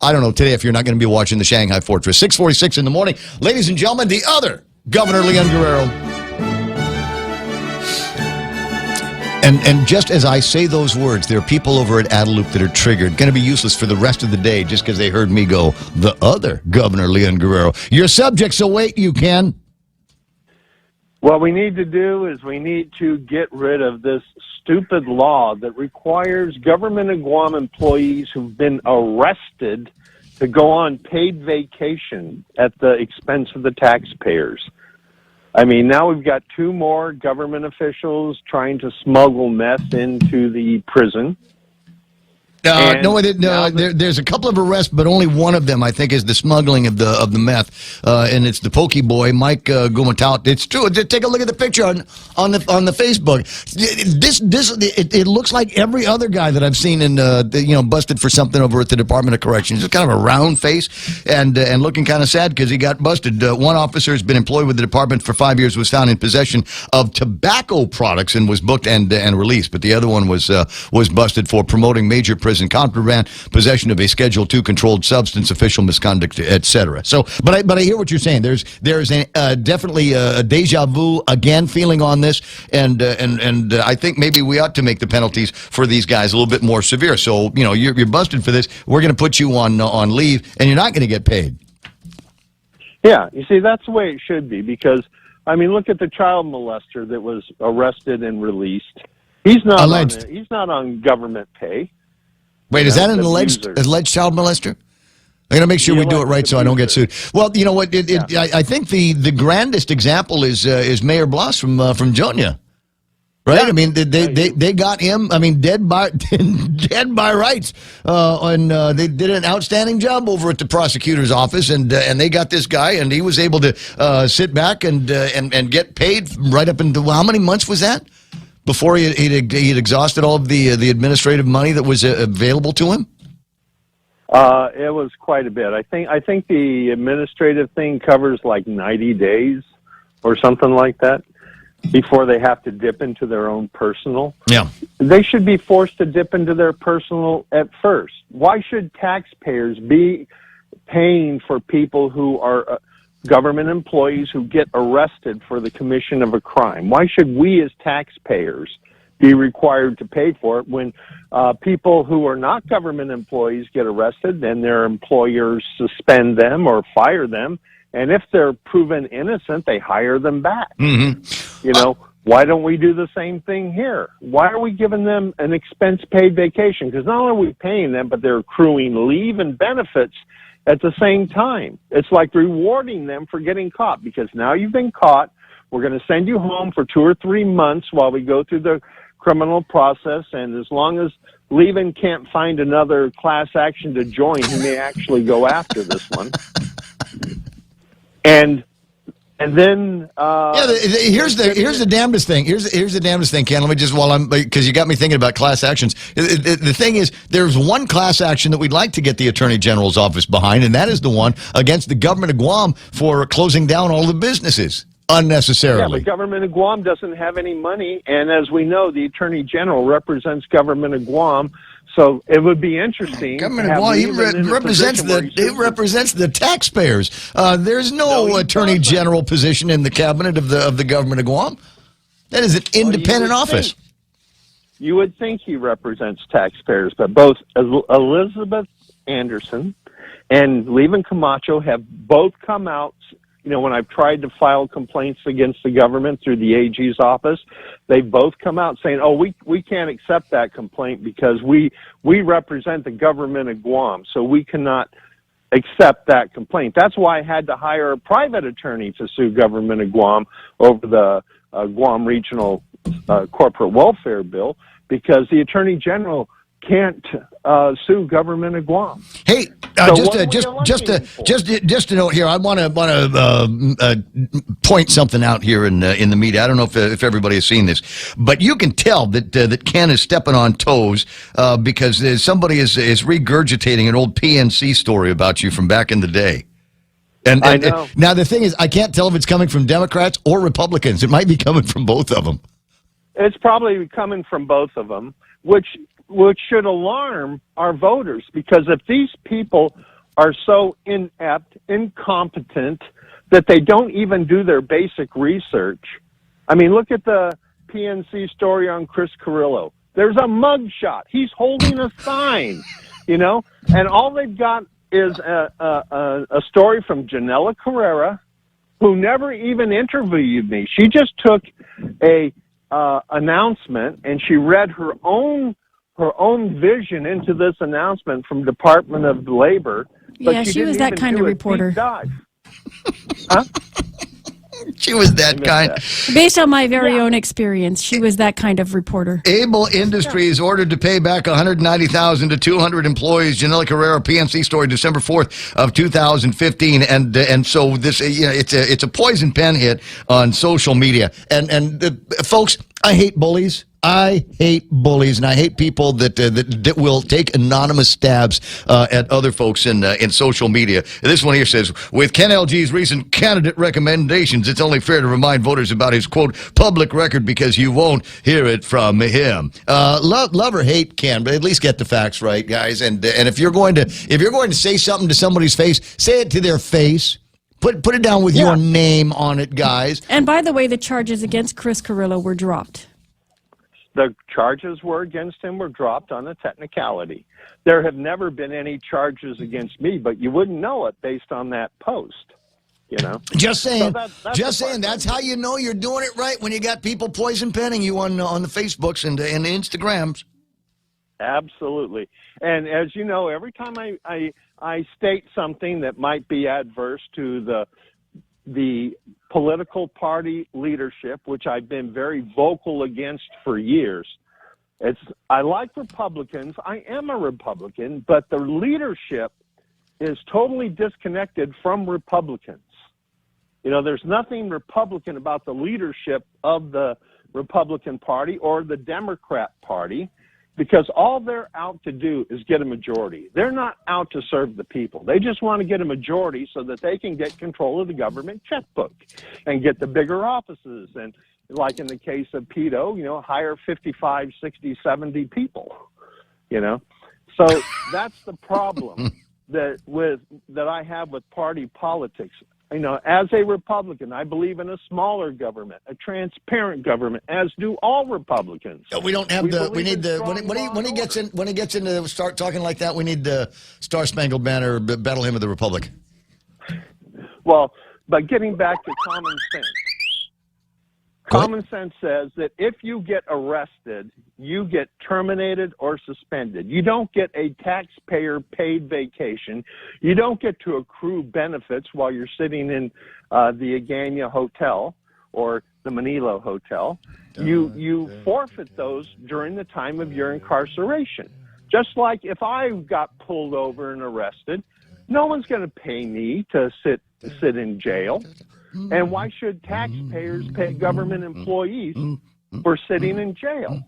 I don't know today if you're not going to be watching the Shanghai Fortress. 6:46 in the morning. Ladies and gentlemen, the other Governor Leon-Guerrero. And just as I say those words, there are people over at Adelup that are triggered, going to be useless for the rest of the day just because they heard me go, the other Governor Leon-Guerrero. Your subjects await you, Ken. What we need to do is we need to get rid of this stupid law that requires government of Guam employees who've been arrested to go on paid vacation at the expense of the taxpayers. I mean, now we've got 2 more government officials trying to smuggle meth into the prison. There's a couple of arrests, but only one of them, I think, is the smuggling of the meth, and it's the Pokey boy, Mike Gumatout. It's true. Take a look at the picture on the Facebook. It looks like every other guy that I've seen in busted for something over at the Department of Corrections. Just kind of a round face and looking kind of sad because he got busted. One officer has been employed with the department for 5 years, was found in possession of tobacco products and was booked and released. But the other one was busted for promoting major prison contraband, possession of a Schedule II controlled substance, official misconduct, etc. So, but I hear what you're saying. There's definitely a deja vu again feeling on this, and I think maybe we ought to make the penalties for these guys a little bit more severe. So, you're busted for this. We're going to put you on leave, and you're not going to get paid. Yeah, you see, that's the way it should be because, I mean, look at the child molester that was arrested and released. He's not on government pay. Wait, is that an alleged child molester? I'm going to make sure we do it right so I don't get sued. Well, you know what? I think the grandest example is Mayor Bloss from Jonia, right? Yeah. I mean, they got him. I mean, dead by rights, and they did an outstanding job over at the prosecutor's office, and they got this guy, and he was able to sit back and get paid right up into how many months was that? Before he'd exhausted all of the administrative money that was available to him? It was quite a bit. I think the administrative thing covers like 90 days or something like that before they have to dip into their own personal. Yeah. They should be forced to dip into their personal at first. Why should taxpayers be paying for people who are government employees who get arrested for the commission of a crime? Why should we as taxpayers be required to pay for it when people who are not government employees get arrested and their employers suspend them or fire them? And if they're proven innocent, they hire them back. Mm-hmm. Why don't we do the same thing here? Why are we giving them an expense-paid vacation? Because not only are we paying them, but they're accruing leave and benefits at the same time. It's like rewarding them for getting caught because now you've been caught. We're going to send you home for 2 or 3 months while we go through the criminal process. And as long as Levin can't find another class action to join, he may actually go after this one. And then here's the damnedest thing. Here's the damnedest thing, Ken. Let me just because you got me thinking about class actions. The thing is, there's one class action that we'd like to get the Attorney General's office behind, and that is the one against the government of Guam for closing down all the businesses unnecessarily. Yeah, the government of Guam doesn't have any money, and as we know, the Attorney General represents government of Guam. So it would be interesting. Government of Guam, he represents the taxpayers. There's no Attorney General position in the cabinet of the government of Guam. That is an independent office. You would think he represents taxpayers, but both Elizabeth Anderson and Levin Camacho have both come out. When I've tried to file complaints against the government through the AG's office, they've both come out saying, we can't accept that complaint because we represent the government of Guam, so we cannot accept that complaint. That's why I had to hire a private attorney to sue government of Guam over the Guam Regional Corporate Welfare Bill because the Attorney General can't sue government of Guam. Hey, just to note here, I want to point something out here in the media. I don't know if everybody has seen this, but you can tell that Ken is stepping on toes because somebody is regurgitating an old PNC story about you from back in the day. And I know. Now the thing is, I can't tell if it's coming from Democrats or Republicans. It might be coming from both of them. It's probably coming from both of them, which which should alarm our voters, because if these people are so inept, incompetent, that they don't even do their basic research. I mean, look at the PNC story on Chris Carrillo. There's a mug shot. He's holding a sign, and all they've got is a story from Janella Carrera, who never even interviewed me. She just took a announcement and she read her own vision into this announcement from Department of Labor. But Yeah, she was that kind of reporter. Huh? She was that kind. Based on my very own experience, she was that kind of reporter. Able Industries ordered to pay back $190,000 to 200 employees. Janella Guerrero, PNC story, December 4th of 2015, and so this, it's a poison pen hit on social media. And folks, I hate bullies. I hate bullies, and I hate people that will take anonymous stabs at other folks in social media. This one here says, with Ken LG's recent candidate recommendations, it's only fair to remind voters about his, quote, public record, because you won't hear it from him. Love or hate Ken, but at least get the facts right, guys. And if you're going to say something to somebody's face, say it to their face. Put it down with your name on it, guys. And by the way, the charges against Chris Carrillo were dropped. The charges against him were dropped on a technicality. There have never been any charges against me, but you wouldn't know it based on that post, Just saying. So Just saying. That's how you know you're doing it right, when you got people poison penning you on the Facebooks and the Instagrams. Absolutely. And as you know, every time I state something that might be adverse to the political party leadership, which I've been very vocal against for years. I like Republicans. I am a Republican, but the leadership is totally disconnected from Republicans. There's nothing Republican about the leadership of the Republican Party or the Democrat Party, because all they're out to do is get a majority. They're not out to serve the people. They just want to get a majority so that they can get control of the government checkbook and get the bigger offices. And like in the case of Pito, hire 55, 60, 70 people, So that's the problem that I have with party politics. As a Republican, I believe in a smaller government, a transparent government, as do all Republicans. We don't have when he gets into start talking like that, we need the Star Spangled Banner, Battle Hymn of the Republic. Well, but getting back to common sense. Common sense says that if you get arrested, you get terminated or suspended. You don't get a taxpayer-paid vacation. You don't get to accrue benefits while you're sitting in the Agana Hotel or the Manila Hotel. You forfeit those during the time of your incarceration. Just like if I got pulled over and arrested, no one's going to pay me to sit in jail. And why should taxpayers pay government employees for sitting in jail?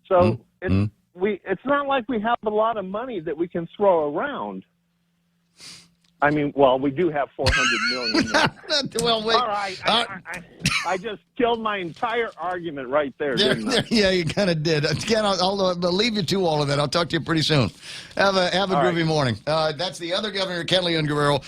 So it's not like we have a lot of money that we can throw around. I mean, well, we do have $400 million. Well, wait. All right, I just killed my entire argument right there, didn't I? Yeah, you kind of did. Ken, I'll leave you to all of that. I'll talk to you pretty soon. Have a groovy morning. That's the other governor, Ken Leon-Guerrero.